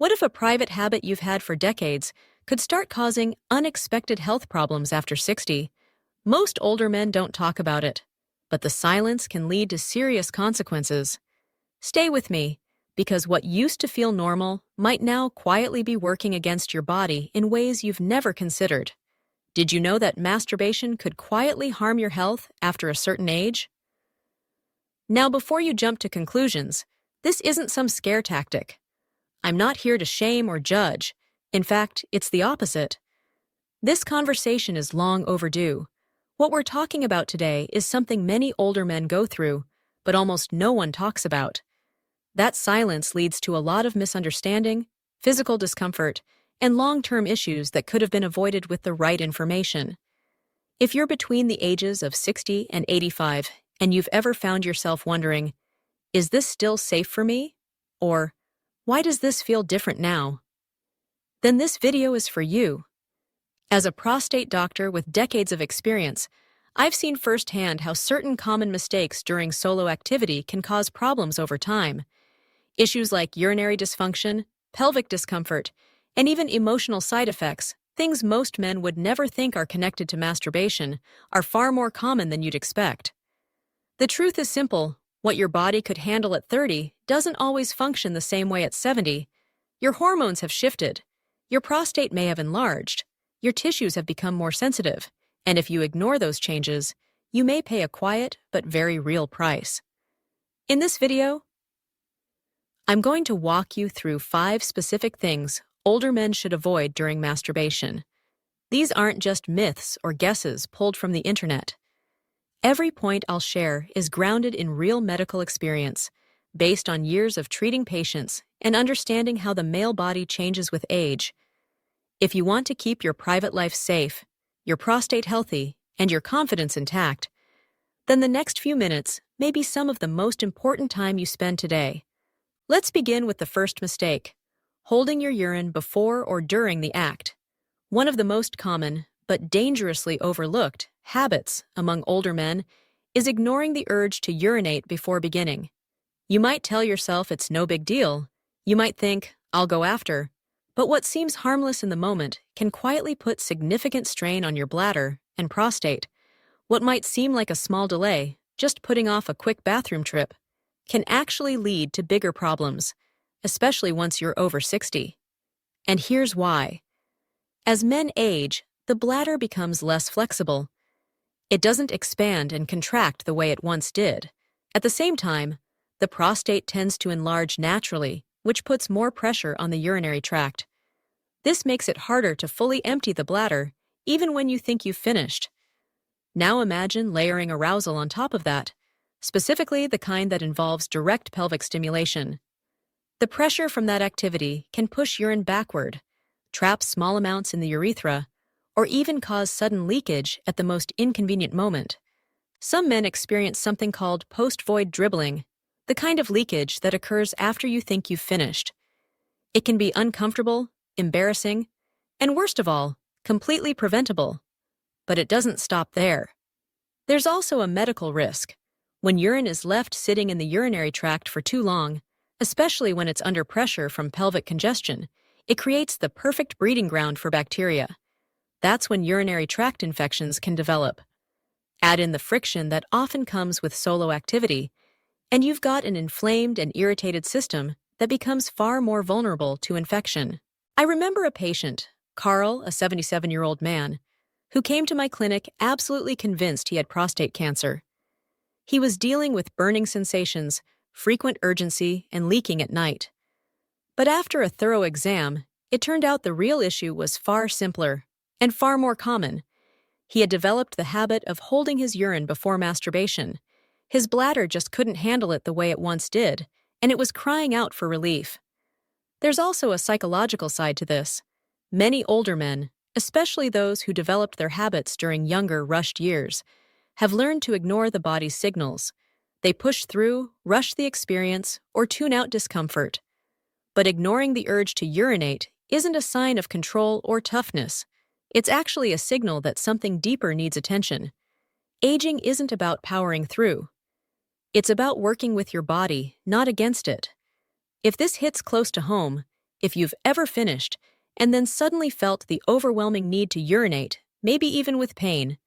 What if a private habit you've had for decades could start causing unexpected health problems after 60? Most older men don't talk about it, but the silence can lead to serious consequences. Stay with me, because what used to feel normal might now quietly be working against your body in ways you've never considered. Did you know that masturbation could quietly harm your health after a certain age? Now, before you jump to conclusions, this isn't some scare tactic. I'm not here to shame or judge. In fact, it's the opposite. This conversation is long overdue. What we're talking about today is something many older men go through, but almost no one talks about. That silence leads to a lot of misunderstanding, physical discomfort, and long-term issues that could have been avoided with the right information. If you're between the ages of 60 and 85 and you've ever found yourself wondering, is this still safe for me? Or, why does this feel different now? Then this video is for you. As a prostate doctor with decades of experience, I've seen firsthand how certain common mistakes during solo activity can cause problems over time. Issues like urinary dysfunction, pelvic discomfort, and even emotional side effects, things most men would never think are connected to masturbation, are far more common than you'd expect. The truth is simple. What your body could handle at 30 doesn't always function the same way at 70. Your hormones have shifted. Your prostate may have enlarged. Your tissues have become more sensitive. And if you ignore those changes, you may pay a quiet but very real price. In this video, I'm going to walk you through 5 specific things older men should avoid during masturbation. These aren't just myths or guesses pulled from the internet. Every point I'll share is grounded in real medical experience, based on years of treating patients and understanding how the male body changes with age. If you want to keep your private life safe, your prostate healthy, and your confidence intact, then the next few minutes may be some of the most important time you spend today. Let's begin with the first mistake: holding your urine before or during the act. One of the most common, but dangerously overlooked, habits among older men is ignoring the urge to urinate before beginning. You might tell yourself it's no big deal. You might think, I'll go after. But what seems harmless in the moment can quietly put significant strain on your bladder and prostate. What might seem like a small delay, just putting off a quick bathroom trip, can actually lead to bigger problems, especially once you're over 60. And here's why. As men age, the bladder becomes less flexible. It doesn't expand and contract the way it once did. At the same time, the prostate tends to enlarge naturally, which puts more pressure on the urinary tract. This makes it harder to fully empty the bladder, even when you think you've finished. Now imagine layering arousal on top of that, specifically the kind that involves direct pelvic stimulation. The pressure from that activity can push urine backward, trap small amounts in the urethra, or even cause sudden leakage at the most inconvenient moment. Some men experience something called post-void dribbling, the kind of leakage that occurs after you think you've finished. It can be uncomfortable, embarrassing, and worst of all, completely preventable. But it doesn't stop there. There's also a medical risk. When urine is left sitting in the urinary tract for too long, especially when it's under pressure from pelvic congestion, it creates the perfect breeding ground for bacteria. That's when urinary tract infections can develop. Add in the friction that often comes with solo activity, and you've got an inflamed and irritated system that becomes far more vulnerable to infection. I remember a patient, Carl, a 77-year-old man, who came to my clinic absolutely convinced he had prostate cancer. He was dealing with burning sensations, frequent urgency, and leaking at night. But after a thorough exam, it turned out the real issue was far simpler and far more common. He had developed the habit of holding his urine before masturbation. His bladder just couldn't handle it the way it once did, and it was crying out for relief. There's also a psychological side to this. Many older men, especially those who developed their habits during younger, rushed years, have learned to ignore the body's signals. They push through, rush the experience, or tune out discomfort. But ignoring the urge to urinate isn't a sign of control or toughness. It's actually a signal that something deeper needs attention. Aging isn't about powering through. It's about working with your body, not against it. If this hits close to home, If you've ever finished and then suddenly felt the overwhelming need to urinate, maybe even with pain,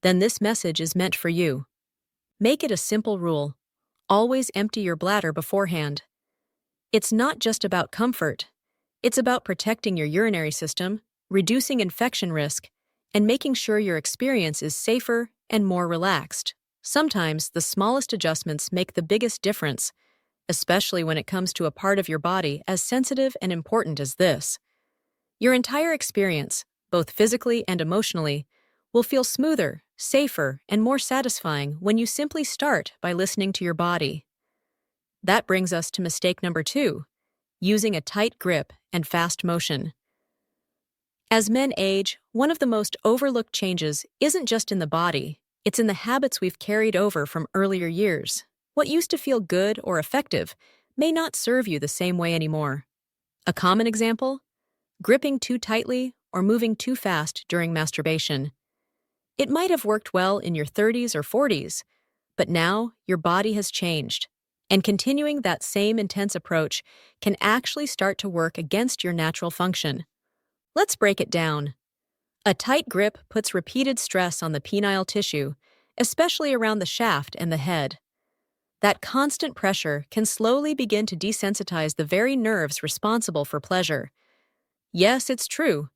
then this message is meant for you. Make it a simple rule. Always empty your bladder beforehand. It's not just about comfort. It's about protecting your urinary system, reducing infection risk, and making sure your experience is safer and more relaxed. Sometimes the smallest adjustments make the biggest difference, especially when it comes to a part of your body as sensitive and important as this. Your entire experience, both physically and emotionally, will feel smoother, safer, and more satisfying when you simply start by listening to your body. That brings us to mistake number 2, using a tight grip and fast motion. As men age, one of the most overlooked changes isn't just in the body, it's in the habits we've carried over from earlier years. What used to feel good or effective may not serve you the same way anymore. A common example? Gripping too tightly or moving too fast during masturbation. It might have worked well in your 30s or 40s, but now your body has changed, and continuing that same intense approach can actually start to work against your natural function. Let's break it down. A tight grip puts repeated stress on the penile tissue, especially around the shaft and the head. That constant pressure can slowly begin to desensitize the very nerves responsible for pleasure. Yes, it's true.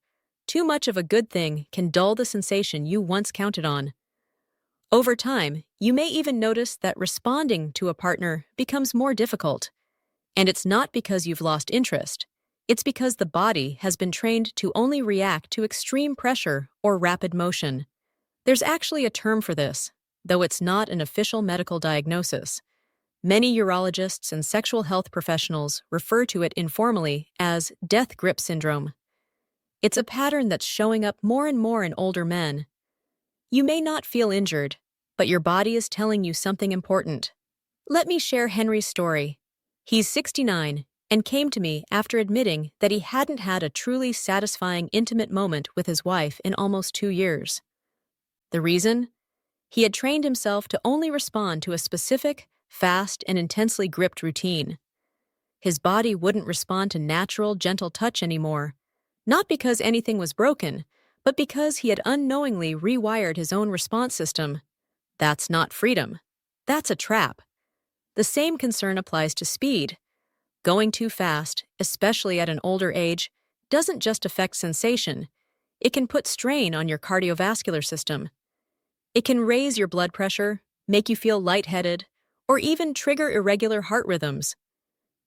Too much of a good thing can dull the sensation you once counted on. Over time, you may even notice that responding to a partner becomes more difficult. And it's not because you've lost interest. It's because the body has been trained to only react to extreme pressure or rapid motion. There's actually a term for this, though it's not an official medical diagnosis. Many urologists and sexual health professionals refer to it informally as death grip syndrome. It's a pattern that's showing up more and more in older men. You may not feel injured, but your body is telling you something important. Let me share Henry's story. He's 69 and came to me after admitting that he hadn't had a truly satisfying intimate moment with his wife in almost 2 years. The reason? He had trained himself to only respond to a specific, fast, and intensely gripped routine. His body wouldn't respond to natural, gentle touch anymore, not because anything was broken, but because he had unknowingly rewired his own response system. That's not freedom. That's a trap. The same concern applies to speed. Going too fast, especially at an older age, doesn't just affect sensation. It can put strain on your cardiovascular system. It can raise your blood pressure, make you feel lightheaded, or even trigger irregular heart rhythms.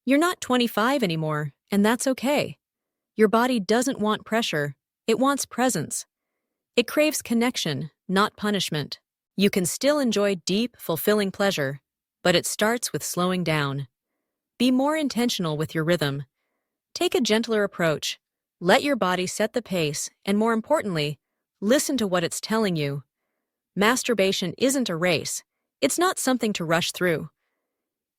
You're not 25 anymore, and that's okay. Your body doesn't want pressure, it wants presence. It craves connection, not punishment. You can still enjoy deep, fulfilling pleasure, but it starts with slowing down. Be more intentional with your rhythm. Take a gentler approach. Let your body set the pace, and more importantly, listen to what it's telling you. Masturbation isn't a race. It's not something to rush through.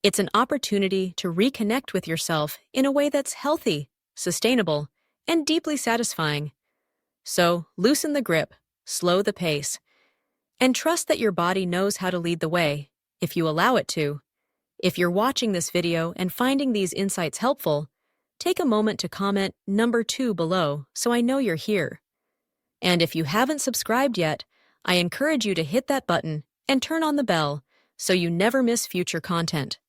It's an opportunity to reconnect with yourself in a way that's healthy, sustainable, and deeply satisfying. So, loosen the grip, slow the pace, and trust that your body knows how to lead the way, if you allow it to. If you're watching this video and finding these insights helpful, take a moment to comment number 2 below so I know you're here. And if you haven't subscribed yet, I encourage you to hit that button and turn on the bell so you never miss future content.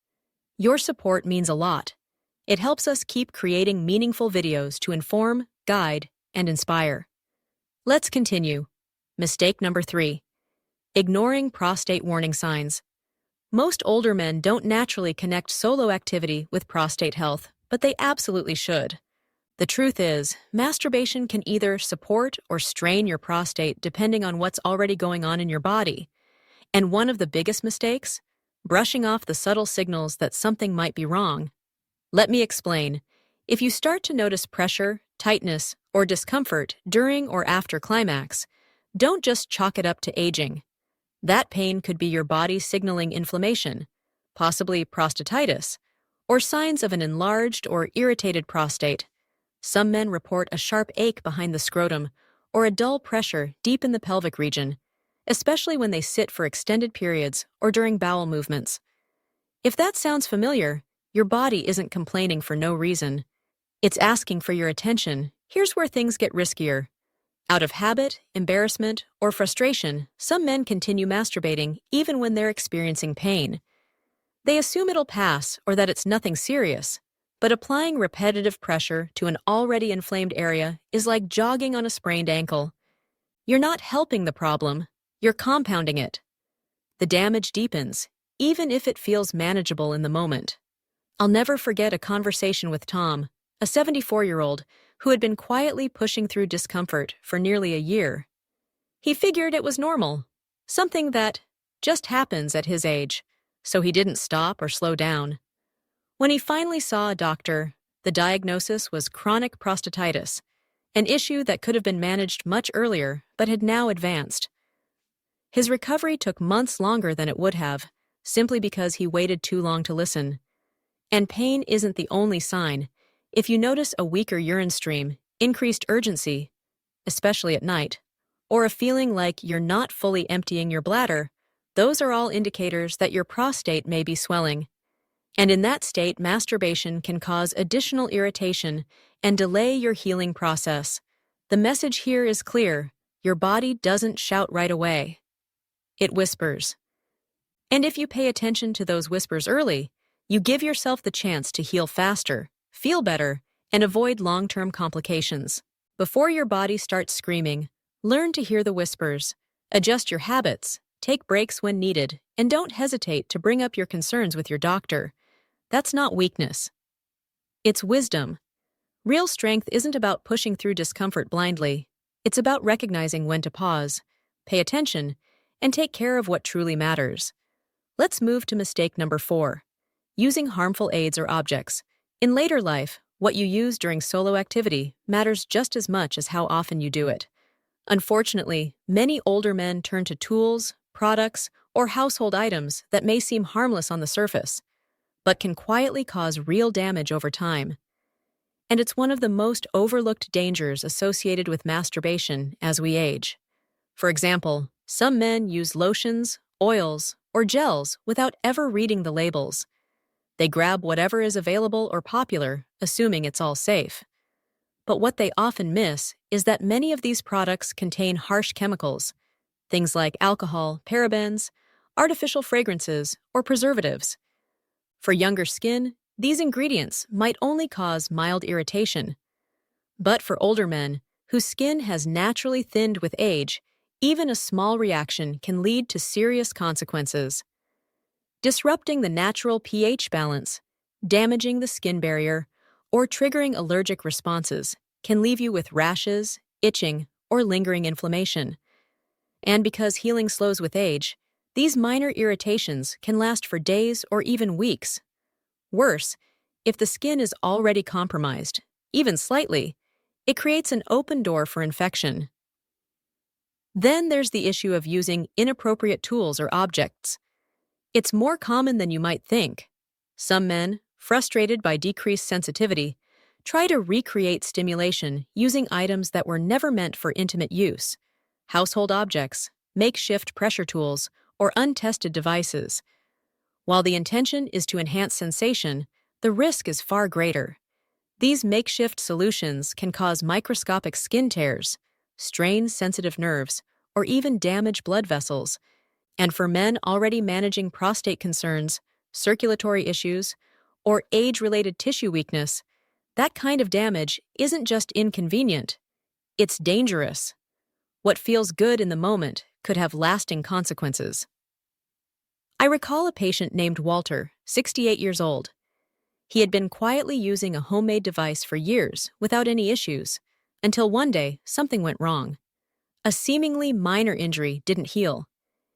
Your support means a lot. It helps us keep creating meaningful videos to inform, guide, and inspire. Let's continue. Mistake number 3. Ignoring prostate warning signs. Most older men don't naturally connect solo activity with prostate health, but they absolutely should. The truth is, masturbation can either support or strain your prostate depending on what's already going on in your body. And one of the biggest mistakes? Brushing off the subtle signals that something might be wrong. Let me explain. If you start to notice pressure, tightness, or discomfort during or after climax, don't just chalk it up to aging. That pain could be your body signaling inflammation, possibly prostatitis, or signs of an enlarged or irritated prostate. Some men report a sharp ache behind the scrotum or a dull pressure deep in the pelvic region, especially when they sit for extended periods or during bowel movements. If that sounds familiar, your body isn't complaining for no reason. It's asking for your attention. Here's where things get riskier. Out of habit, embarrassment, or frustration, some men continue masturbating even when they're experiencing pain. They assume it'll pass or that it's nothing serious, but applying repetitive pressure to an already inflamed area is like jogging on a sprained ankle. You're not helping the problem, you're compounding it. The damage deepens, even if it feels manageable in the moment. I'll never forget a conversation with Tom, a 74-year-old who had been quietly pushing through discomfort for nearly a year. He figured it was normal, something that just happens at his age, so he didn't stop or slow down. When he finally saw a doctor, the diagnosis was chronic prostatitis, an issue that could have been managed much earlier but had now advanced. His recovery took months longer than it would have, simply because he waited too long to listen. And pain isn't the only sign. If you notice a weaker urine stream, increased urgency, especially at night, or a feeling like you're not fully emptying your bladder, those are all indicators that your prostate may be swelling. And in that state, masturbation can cause additional irritation and delay your healing process. The message here is clear: your body doesn't shout right away. It whispers. And if you pay attention to those whispers early, you give yourself the chance to heal faster, feel better, and avoid long-term complications. Before your body starts screaming, learn to hear the whispers, adjust your habits, take breaks when needed, and don't hesitate to bring up your concerns with your doctor. That's not weakness. It's wisdom. Real strength isn't about pushing through discomfort blindly. It's about recognizing when to pause, pay attention, and take care of what truly matters. Let's move to mistake number 4. Using harmful aids or objects. In later life, what you use during solo activity matters just as much as how often you do it. Unfortunately, many older men turn to tools, products, or household items that may seem harmless on the surface, but can quietly cause real damage over time. And it's one of the most overlooked dangers associated with masturbation as we age. For example, some men use lotions, oils, or gels without ever reading the labels. They grab whatever is available or popular, assuming it's all safe. But what they often miss is that many of these products contain harsh chemicals, things like alcohol, parabens, artificial fragrances, or preservatives. For younger skin, these ingredients might only cause mild irritation. But for older men, whose skin has naturally thinned with age, even a small reaction can lead to serious consequences. Disrupting the natural pH balance, damaging the skin barrier, or triggering allergic responses can leave you with rashes, itching, or lingering inflammation. And because healing slows with age, these minor irritations can last for days or even weeks. Worse, if the skin is already compromised, even slightly, it creates an open door for infection. Then there's the issue of using inappropriate tools or objects. It's more common than you might think. Some men, frustrated by decreased sensitivity, try to recreate stimulation using items that were never meant for intimate use: household objects, makeshift pressure tools, or untested devices. While the intention is to enhance sensation, the risk is far greater. These makeshift solutions can cause microscopic skin tears, strain sensitive nerves, or even damage blood vessels. And for men already managing prostate concerns, circulatory issues, or age-related tissue weakness, that kind of damage isn't just inconvenient, it's dangerous. What feels good in the moment could have lasting consequences. I recall a patient named Walter, 68 years old. He had been quietly using a homemade device for years without any issues, until one day something went wrong. A seemingly minor injury didn't heal.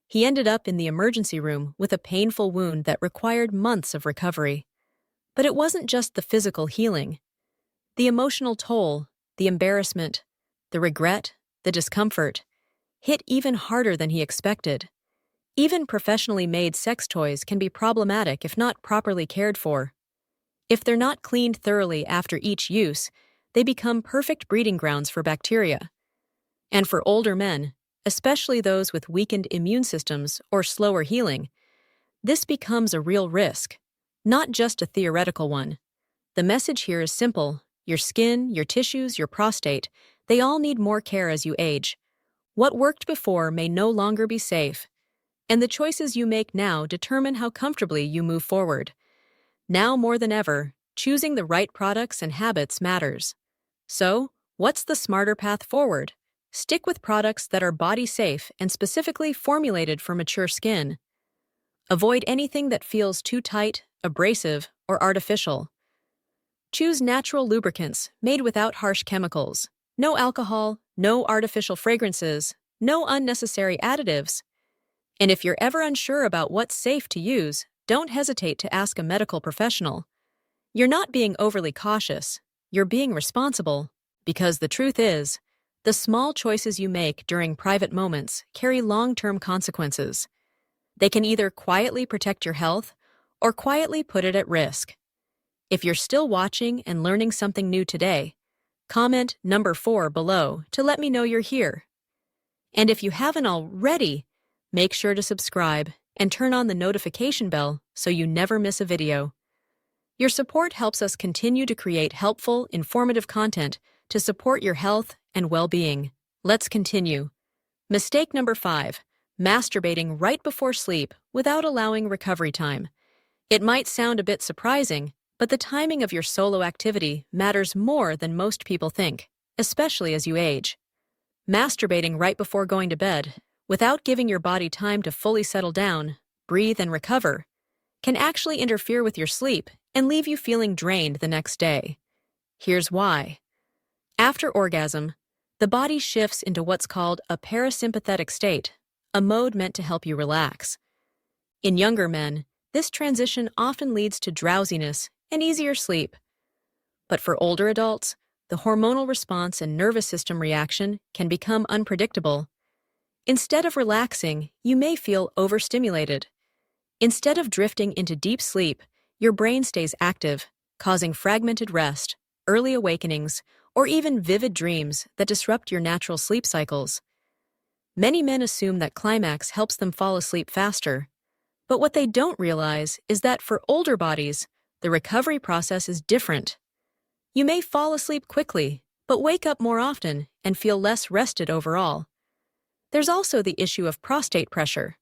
He ended up in the emergency room with a painful wound that required months of recovery. But it wasn't just the physical healing. The emotional toll, the embarrassment, the regret, the discomfort, hit even harder than he expected. Even professionally made sex toys can be problematic if not properly cared for. If they're not cleaned thoroughly after each use, they become perfect breeding grounds for bacteria. And for older men, especially those with weakened immune systems or slower healing, this becomes a real risk, not just a theoretical one. The message here is simple: Your skin, your tissues, your prostate, they all need more care as you age. What worked before may no longer be safe, and the choices you make now determine how comfortably you move forward. Now more than ever, choosing the right products and habits matters. So, what's the smarter path forward? Stick with products that are body safe and specifically formulated for mature skin. Avoid anything that feels too tight, abrasive, or artificial. Choose natural lubricants made without harsh chemicals. No alcohol, no artificial fragrances, no unnecessary additives. And if you're ever unsure about what's safe to use, don't hesitate to ask a medical professional. You're not being overly cautious, you're being responsible. Because the truth is, the small choices you make during private moments carry long-term consequences. They can either quietly protect your health or quietly put it at risk. If you're still watching and learning something new today, comment number 4 below to let me know you're here. And if you haven't already, make sure to subscribe and turn on the notification bell so you never miss a video. Your support helps us continue to create helpful, informative content to support your health and well-being. Let's continue. Mistake number 5. Masturbating right before sleep without allowing recovery time. It might sound a bit surprising, but the timing of your solo activity matters more than most people think, especially as you age. Masturbating right before going to bed, without giving your body time to fully settle down, breathe, and recover, can actually interfere with your sleep and leave you feeling drained the next day. Here's why. After orgasm, the body shifts into what's called a parasympathetic state, a mode meant to help you relax. In younger men, this transition often leads to drowsiness and easier sleep. But for older adults, the hormonal response and nervous system reaction can become unpredictable. Instead of relaxing, you may feel overstimulated. Instead of drifting into deep sleep, your brain stays active, causing fragmented rest, early awakenings, or even vivid dreams that disrupt your natural sleep cycles. Many men assume that climax helps them fall asleep faster. But what they don't realize is that for older bodies, the recovery process is different. You may fall asleep quickly, but wake up more often and feel less rested overall. There's also the issue of prostate pressure.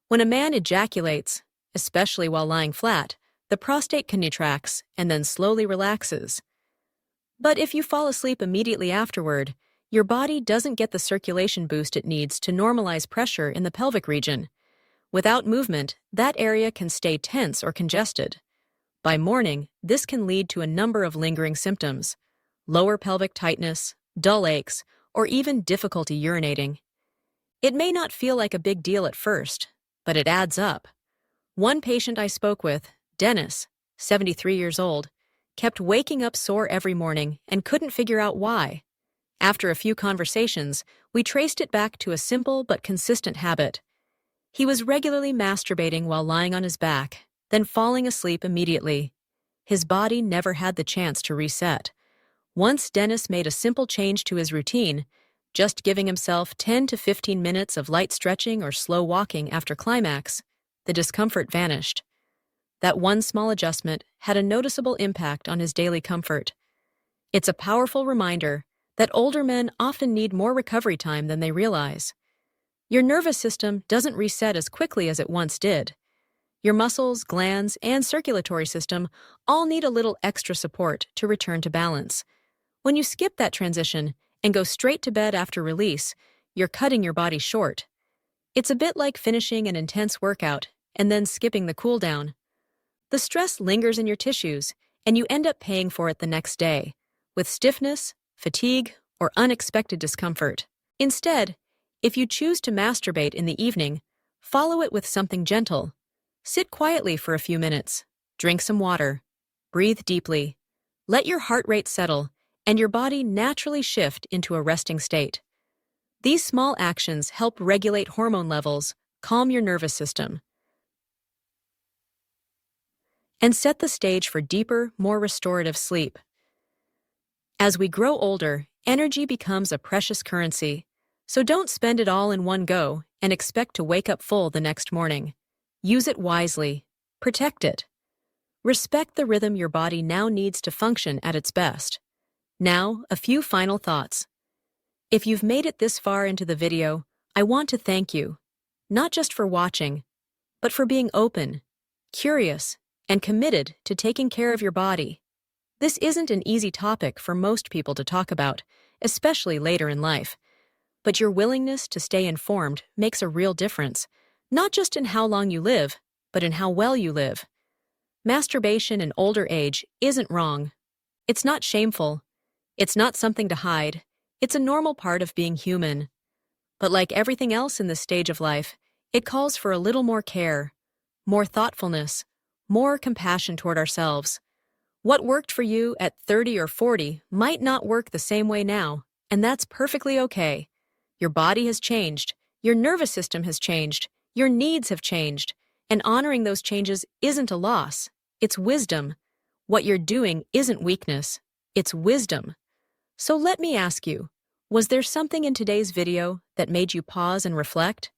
When a man ejaculates, especially while lying flat, the prostate contracts and then slowly relaxes. But if you fall asleep immediately afterward, your body doesn't get the circulation boost it needs to normalize pressure in the pelvic region. Without movement, that area can stay tense or congested. By morning, this can lead to a number of lingering symptoms: lower pelvic tightness, dull aches, or even difficulty urinating. It may not feel like a big deal at first, but it adds up. One patient I spoke with, Dennis, 73 years old, kept waking up sore every morning and couldn't figure out why. After a few conversations, we traced it back to a simple but consistent habit. He was regularly masturbating while lying on his back, then falling asleep immediately. His body never had the chance to reset. Once Dennis made a simple change to his routine, just giving himself 10 to 15 minutes of light stretching or slow walking after climax, the discomfort vanished. That one small adjustment had a noticeable impact on his daily comfort. It's a powerful reminder that older men often need more recovery time than they realize. Your nervous system doesn't reset as quickly as it once did. Your muscles, glands, and circulatory system all need a little extra support to return to balance. When you skip that transition and go straight to bed after release, you're cutting your body short. It's a bit like finishing an intense workout and then skipping the cool down. The stress lingers in your tissues, and you end up paying for it the next day, with stiffness, fatigue, or unexpected discomfort. Instead, if you choose to masturbate in the evening, follow it with something gentle. Sit quietly for a few minutes, drink some water, breathe deeply, let your heart rate settle, and your body naturally shift into a resting state. These small actions help regulate hormone levels, calm your nervous system, and set the stage for deeper, more restorative sleep. As we grow older, energy becomes a precious currency, so don't spend it all in one go and expect to wake up full the next morning. Use it wisely. Protect it. Respect the rhythm your body now needs to function at its best. Now, a few final thoughts. If you've made it this far into the video, I want to thank you, not just for watching, but for being open, curious, and committed to taking care of your body. This isn't an easy topic for most people to talk about, especially later in life. But your willingness to stay informed makes a real difference, not just in how long you live, but in how well you live. Masturbation in older age isn't wrong. It's not shameful. It's not something to hide. It's a normal part of being human. But like everything else in this stage of life, it calls for a little more care, more thoughtfulness, more compassion toward ourselves. What worked for you at 30 or 40 might not work the same way now, and that's perfectly okay. Your body has changed, your nervous system has changed, your needs have changed, and honoring those changes isn't a loss, it's wisdom. What you're doing isn't weakness, it's wisdom. So let me ask you, was there something in today's video that made you pause and reflect?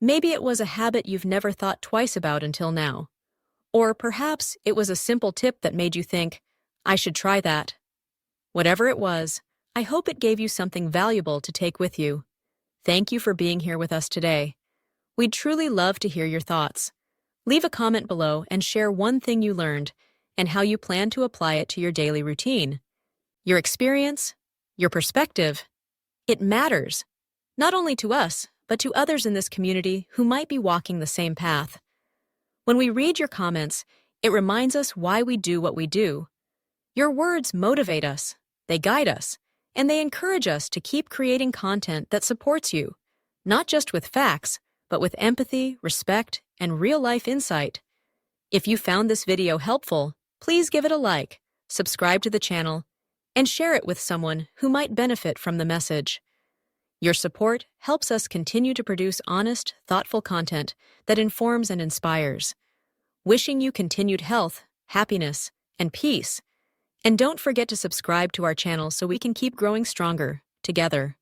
Maybe it was a habit you've never thought twice about until now. Or perhaps it was a simple tip that made you think, I should try that. Whatever it was, I hope it gave you something valuable to take with you. Thank you for being here with us today. We'd truly love to hear your thoughts. Leave a comment below and share one thing you learned and how you plan to apply it to your daily routine. Your experience, your perspective, it matters, not only to us, but to others in this community who might be walking the same path. When we read your comments, it reminds us why we do what we do. Your words motivate us, they guide us, and they encourage us to keep creating content that supports you, not just with facts, but with empathy, respect, and real-life insight. If you found this video helpful, please give it a like, subscribe to the channel, and share it with someone who might benefit from the message. Your support helps us continue to produce honest, thoughtful content that informs and inspires. Wishing you continued health, happiness, and peace. And don't forget to subscribe to our channel so we can keep growing stronger, together.